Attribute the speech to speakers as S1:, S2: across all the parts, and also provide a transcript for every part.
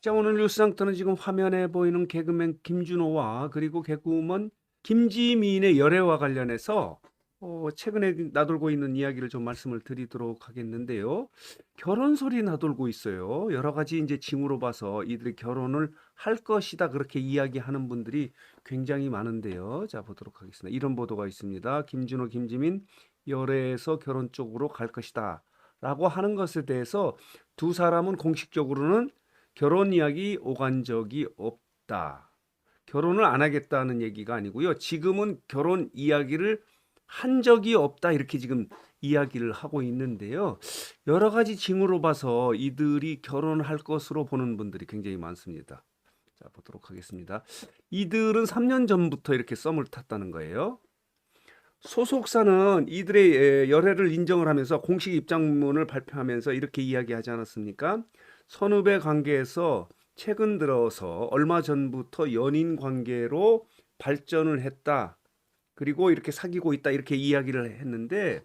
S1: 자, 오늘 뉴스상터는 지금 화면에 보이는 개그맨 김준호와 그리고 개그우먼 김지민의 열애와 관련해서 최근에 나돌고 있는 이야기를 좀 말씀을 드리도록 하겠는데요. 결혼 소리 나돌고 있어요. 여러 가지 이제 징후로 봐서 이들이 결혼을 할 것이다 그렇게 이야기하는 분들이 굉장히 많은데요. 자, 보도록 하겠습니다. 이런 보도가 있습니다. 김준호, 김지민 열애에서 결혼 쪽으로 갈 것이다 라고 하는 것에 대해서 두 사람은 공식적으로는 결혼 이야기 오간 적이 없다. 결혼을 안 하겠다는 얘기가 아니고요. 지금은 결혼 이야기를 한 적이 없다. 이렇게 지금 이야기를 하고 있는데요. 여러 가지 징후로 봐서 이들이 결혼할 것으로 보는 분들이 굉장히 많습니다. 자, 보도록 하겠습니다. 이들은 3년 전부터 이렇게 썸을 탔다는 거예요. 소속사는 이들의 열애를 인정을 하면서 공식 입장문을 발표하면서 이렇게 이야기하지 않았습니까? 선후배 관계에서 최근 들어서 얼마 전부터 연인 관계로 발전을 했다. 그리고 이렇게 사귀고 있다. 이렇게 이야기를 했는데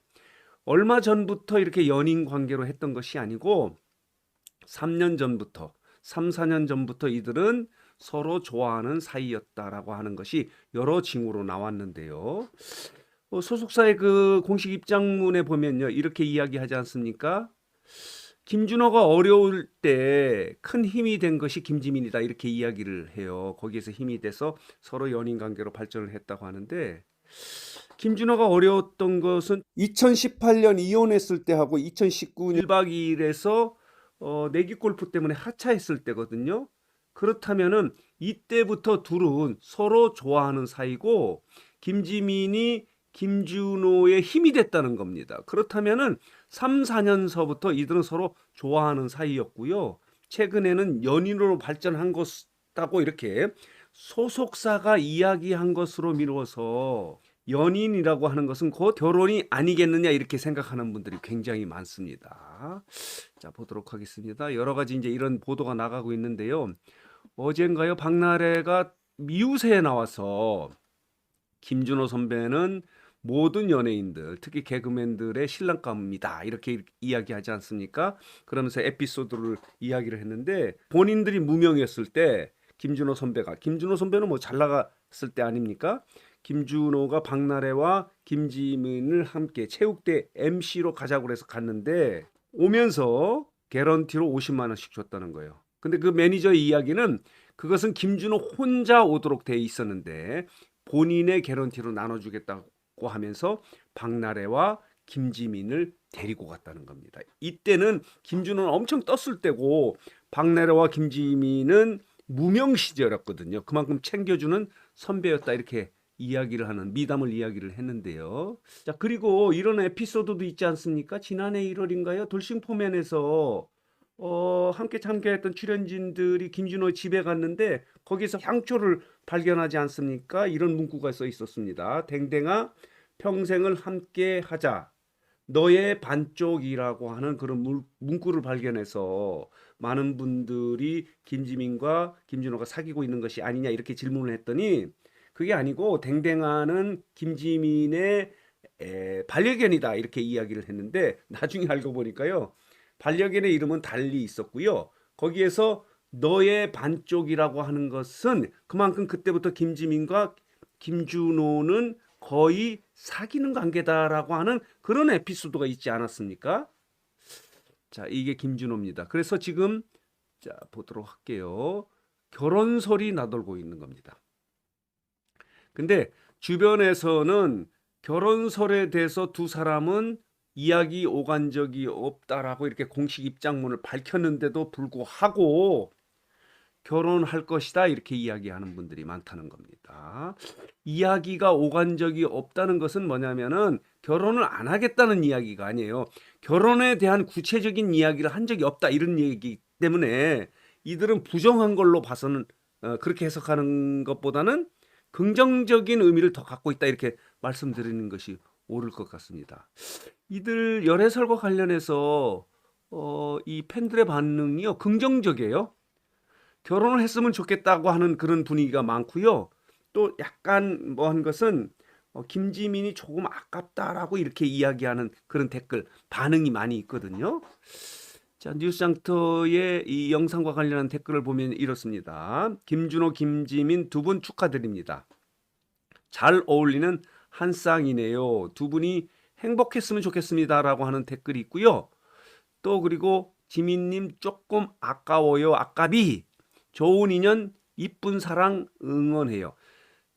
S1: 얼마 전부터 이렇게 연인 관계로 했던 것이 아니고 3년 전부터, 3, 4년 전부터 이들은 서로 좋아하는 사이였다라고 하는 것이 여러 징후로 나왔는데요. 소속사의 그 공식 입장문에 보면요. 이렇게 이야기하지 않습니까? 김준호가 어려울 때 큰 힘이 된 것이 김지민이다. 이렇게 이야기를 해요. 거기에서 힘이 돼서 서로 연인 관계로 발전을 했다고 하는데 김준호가 어려웠던 것은 2018년 이혼했을 때 하고 2019년 1박 2일에서 내기 골프 때문에 하차했을 때거든요. 그렇다면은 이때부터 둘은 서로 좋아하는 사이고 김지민이 김준호의 힘이 됐다는 겁니다. 그렇다면은 3, 4년서부터 이들은 서로 좋아하는 사이였고요. 최근에는 연인으로 발전한 것다고 이렇게 소속사가 이야기한 것으로 미루어서 연인이라고 하는 것은 곧 결혼이 아니겠느냐 이렇게 생각하는 분들이 굉장히 많습니다. 자, 보도록 하겠습니다. 여러 가지 이제 이런 보도가 나가고 있는데요. 어젠가요, 박나래가 미우새에 나와서 김준호 선배는 모든 연예인들, 특히 개그맨들의 신랑감입니다. 이렇게 이야기하지 않습니까? 그러면서 에피소드를 이야기를 했는데 본인들이 무명이었을 때 김준호 선배는 뭐 잘 나갔을 때 아닙니까? 김준호가 박나래와 김지민을 함께 체육대 MC로 가자고 해서 갔는데 오면서 개런티로 50만 원씩 줬다는 거예요. 근데 그 매니저의 이야기는 그것은 김준호 혼자 오도록 돼 있었는데 본인의 개런티로 나눠주겠다고 하면서 박나래와 김지민을 데리고 갔다는 겁니다. 이때는 김준호는 엄청 떴을 때고 박나래와 김지민은 무명 시절이었거든요. 그만큼 챙겨주는 선배였다 이렇게 이야기를 하는 미담을 이야기를 했는데요. 자, 그리고 이런 에피소드도 있지 않습니까? 지난해 1월인가요? 돌싱포맨에서 함께 참가했던 출연진들이 김준호 집에 갔는데 거기서 향초를 발견하지 않습니까? 이런 문구가 써 있었습니다. 댕댕아 평생을 함께 하자. 너의 반쪽이라고 하는 그런 문구를 발견해서 많은 분들이 김지민과 김준호가 사귀고 있는 것이 아니냐 이렇게 질문을 했더니 그게 아니고 댕댕아는 김지민의 반려견이다 이렇게 이야기를 했는데 나중에 알고 보니까요. 반려견의 이름은 달리 있었고요. 거기에서 너의 반쪽이라고 하는 것은 그만큼 그때부터 김지민과 김준호는 거의 사귀는 관계다라고 하는 그런 에피소드가 있지 않았습니까? 자, 이게 김준호입니다. 그래서 지금 자, 보도록 할게요. 결혼 소리 나돌고 있는 겁니다. 근데 주변에서는 결혼설에 대해서 두 사람은 이야기 오간 적이 없다라고 이렇게 공식 입장문을 밝혔는데도 불구하고 결혼할 것이다 이렇게 이야기하는 분들이 많다는 겁니다. 이야기가 오간 적이 없다는 것은 뭐냐면은 결혼을 안 하겠다는 이야기가 아니에요. 결혼에 대한 구체적인 이야기를 한 적이 없다 이런 얘기 때문에 이들은 부정한 걸로 봐서는 그렇게 해석하는 것보다는 긍정적인 의미를 더 갖고 있다 이렇게 말씀드리는 것이 옳을 것 같습니다. 이들 열애설과 관련해서 이 팬들의 반응이요 긍정적이에요. 결혼을 했으면 좋겠다고 하는 그런 분위기가 많고요. 또 약간 뭐 한 것은 김지민이 조금 아깝다라고 이렇게 이야기하는 그런 댓글 반응이 많이 있거든요. 자, 뉴스장터의 이 영상과 관련한 댓글을 보면 이렇습니다. 김준호, 김지민 두 분 축하드립니다. 잘 어울리는 한 쌍이네요. 두 분이 행복했으면 좋겠습니다라고 하는 댓글이 있고요. 또 그리고 지민님 조금 아까워요. 아까비. 좋은 인연, 이쁜 사랑 응원해요.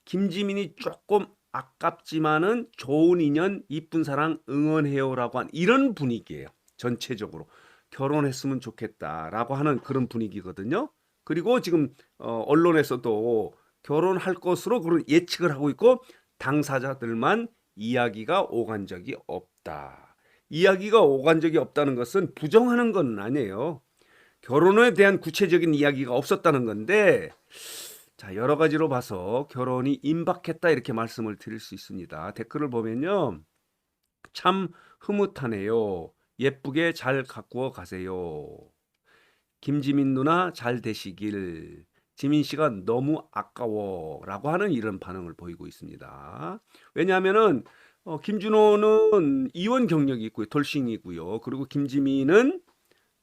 S1: 김지민이 조금 아깝지만은 좋은 인연, 이쁜 사랑 응원해요라고 한 이런 분위기예요. 전체적으로 결혼했으면 좋겠다라고 하는 그런 분위기거든요. 그리고 지금 언론에서도 결혼할 것으로 그런 예측을 하고 있고 당사자들만 이야기가 오간 적이 없다. 이야기가 오간 적이 없다는 것은 부정하는 건 아니에요. 결혼에 대한 구체적인 이야기가 없었다는 건데 자, 여러 가지로 봐서 결혼이 임박했다 이렇게 말씀을 드릴 수 있습니다. 댓글을 보면요. 참 흐뭇하네요. 예쁘게 잘 가꾸어 가세요. 김지민 누나 잘 되시길. 지민 씨가 너무 아까워라고 하는 이런 반응을 보이고 있습니다. 왜냐하면은 김준호는 이혼 경력이 있고요. 돌싱이고요. 그리고 김지민은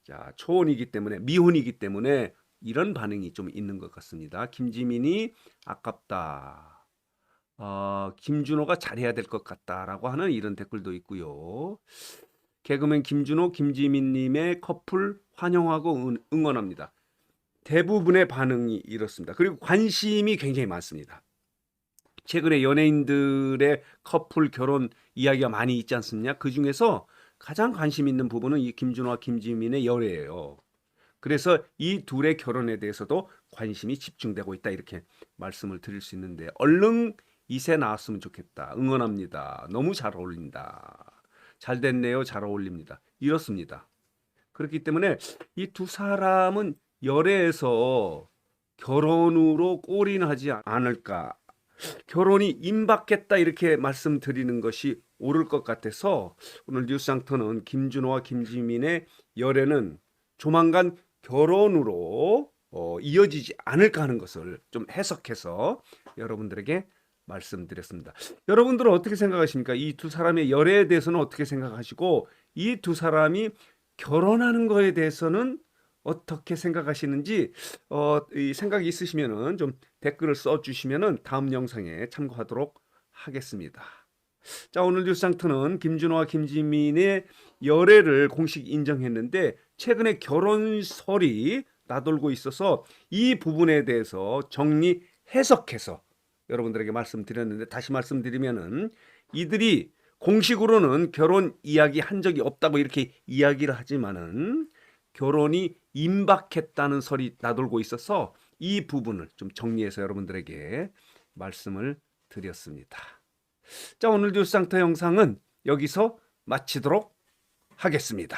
S1: 자, 초혼이기 때문에 미혼이기 때문에 이런 반응이 좀 있는 것 같습니다. 김지민이 아깝다. 김준호가 잘해야 될 것 같다라고 하는 이런 댓글도 있고요. 개그맨 김준호, 김지민님의 커플 환영하고 응원합니다. 대부분의 반응이 이렇습니다. 그리고 관심이 굉장히 많습니다. 최근에 연예인들의 커플 결혼 이야기가 많이 있지 않습니까? 그 중에서 가장 관심 있는 부분은 이 김준호와 김지민의 열애예요. 그래서 이 둘의 결혼에 대해서도 관심이 집중되고 있다 이렇게 말씀을 드릴 수 있는데 얼른 이세 나왔으면 좋겠다. 응원합니다. 너무 잘 어울린다. 잘 됐네요. 잘 어울립니다. 이렇습니다. 그렇기 때문에 이 두 사람은 열애에서 결혼으로 골인하지 않을까. 결혼이 임박했다 이렇게 말씀드리는 것이 옳을 것 같아서 오늘 뉴스장터는 김준호와 김지민의 열애는 조만간 결혼으로 이어지지 않을까 하는 것을 좀 해석해서 여러분들에게 말씀드렸습니다. 여러분들은 어떻게 생각하십니까? 이 두 사람의 열애에 대해서는 어떻게 생각하시고 이 두 사람이 결혼하는 거에 대해서는 어떻게 생각하시는지 이 생각이 있으시면은 좀 댓글을 써주시면은 다음 영상에 참고하도록 하겠습니다. 자, 오늘 뉴스장터는 김준호와 김지민의 열애를 공식 인정했는데 최근에 결혼설이 나돌고 있어서 이 부분에 대해서 정리 해석해서 여러분들에게 말씀드렸는데 다시 말씀드리면은 이들이 공식으로는 결혼 이야기 한 적이 없다고 이렇게 이야기를 하지만은 결혼이 임박했다는 설이 나돌고 있어서 이 부분을 좀 정리해서 여러분들에게 말씀을 드렸습니다. 자, 오늘 뉴스상터 영상은 여기서 마치도록 하겠습니다.